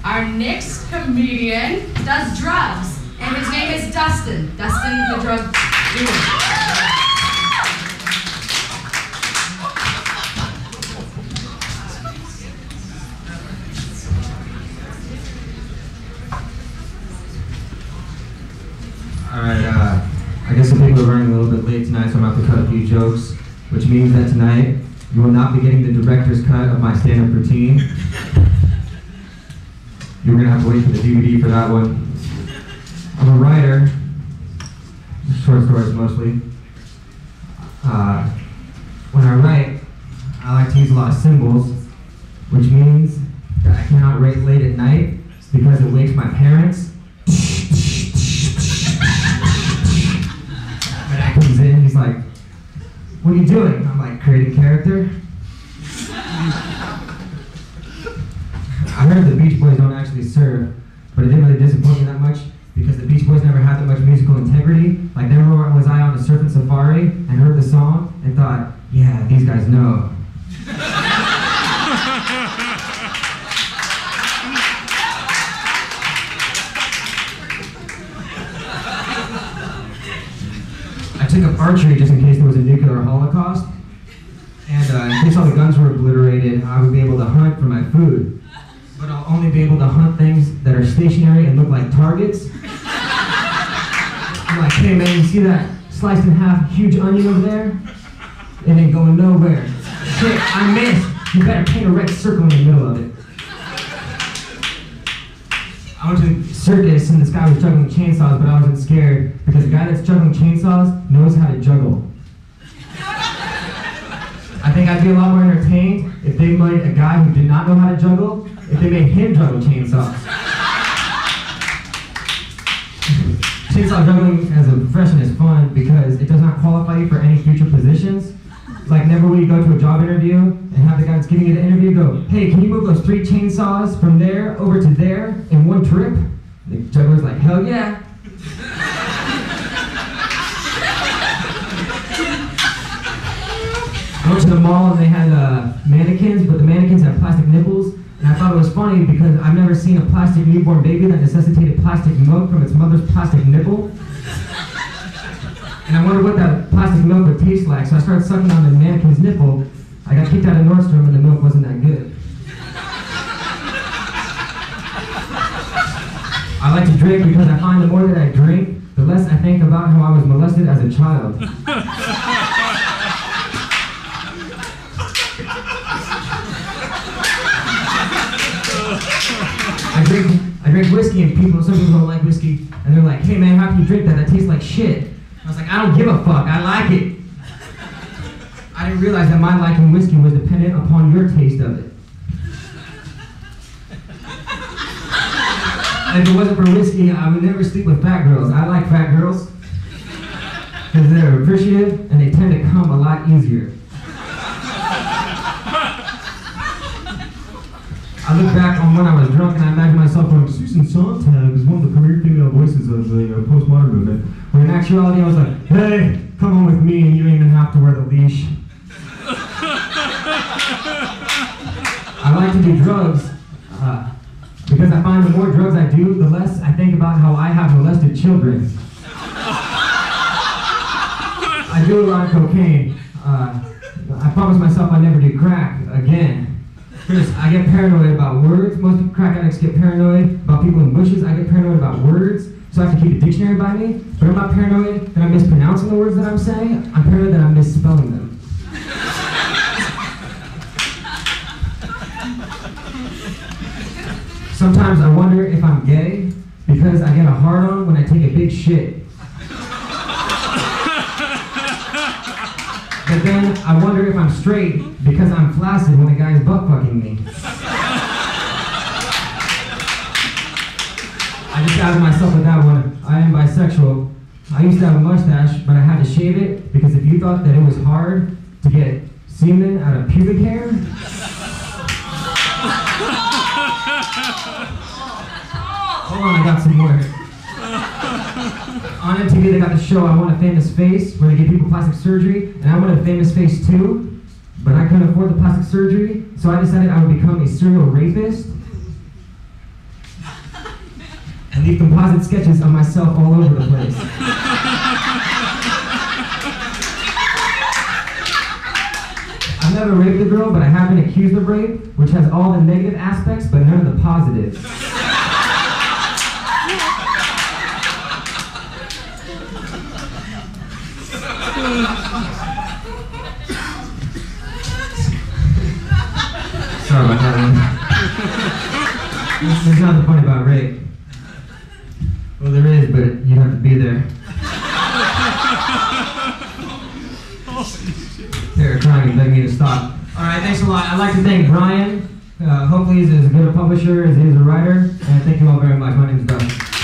Our next comedian does drugs, and his name is Dustin. Dustin, the drug dealer. Alright, I guess some people are running a little bit late tonight, so I'm about to cut a few jokes, which means that tonight you will not be getting the director's cut of my stand-up routine. You're gonna have to wait for the DVD for that one. I'm a writer, short stories mostly. When I write, I like to use a lot of symbols, which means that I cannot write late at night because it wakes my parents. My dad comes in, he's like, "What are you doing?" I'm like, "Creating character." I heard the Beach Boys don't actually serve, but it didn't really disappoint me that much because the Beach Boys never had that much musical integrity. Like, never was I on a surfing safari and heard the song and thought, yeah, these guys know. I took up archery just in case there was a nuclear holocaust, and in case all the guns were obliterated, I would be able to hunt for my food. But I'll only be able to hunt things that are stationary and look like targets. I'm like, "Hey man, you see that sliced in half huge onion over there? It ain't going nowhere. Shit, I missed. You better paint a red circle in the middle of it." I went to the circus and this guy was juggling chainsaws, but I wasn't scared because the guy that's juggling chainsaws knows how to juggle. I think I'd be a lot more entertained if they made a guy who did not know how to juggle, if they made him juggle chainsaws. Chainsaw juggling as a profession is fun because it does not qualify you for any future positions. Like, never will you go to a job interview and have the guy that's giving you the interview go, "Hey, can you move those 3 chainsaws from there over to there in one trip?" The juggler's like, "Hell yeah." I went to the mall and they had mannequins, but the mannequins had plastic nipples. And I thought it was funny because I've never seen a plastic newborn baby that necessitated plastic milk from its mother's plastic nipple. And I wondered what that plastic milk would taste like, so I started sucking on the mannequin's nipple. I got kicked out of Nordstrom and the milk wasn't that good. I like to drink because I find the more that I drink, the less I think about how I was molested as a child. I drink whiskey and some people don't like whiskey, and they're like, "Hey man, how can you drink that? That tastes like shit." I was like, "I don't give a fuck, I like it." I didn't realize that my liking whiskey was dependent upon your taste of it. And if it wasn't for whiskey, I would never sleep with fat girls. I like fat girls because they're appreciative and they tend to come a lot easier. I look back on when I was drunk and I imagine myself going, "Susan Sontag is one of the career female voices of the postmodern movement." When in actuality I was like, "Hey, come on with me and you don't even have to wear the leash." I like to do drugs because I find the more drugs I do, the less I think about how I have molested children. I do a lot of cocaine. I promised myself I'd never do crack again. I get paranoid about words. Most crack addicts get paranoid about people in bushes. I get paranoid about words, so I have to keep a dictionary by me. But I'm not paranoid that I'm mispronouncing the words that I'm saying. I'm paranoid that I'm misspelling them. Sometimes I wonder if I'm gay because I get a hard-on when I take a big shit. But then I wonder if I'm straight because I'm flaccid when a guy is butt-fucking me. I just outed myself with that one. I am bisexual. I used to have a mustache, but I had to shave it because if you thought that it was hard to get semen out of pubic hair, hold on, I got some more. On MTV they got the show I Want a Famous Face, where they give people plastic surgery, and I wanted a famous face too, but I couldn't afford the plastic surgery, so I decided I would become a serial rapist. and leave composite sketches of myself all over the place. I've never raped a girl, but I have been accused of rape, which has all the negative aspects, but none of the positives. Sorry about that one. There's nothing funny about rape. Well, there is, but you have to be there. They're trying to beg me to stop. All right, thanks a lot. I'd like to thank Brian. Hopefully he's as good a publisher as he is a writer. And thank you all very much. My name is Dustin.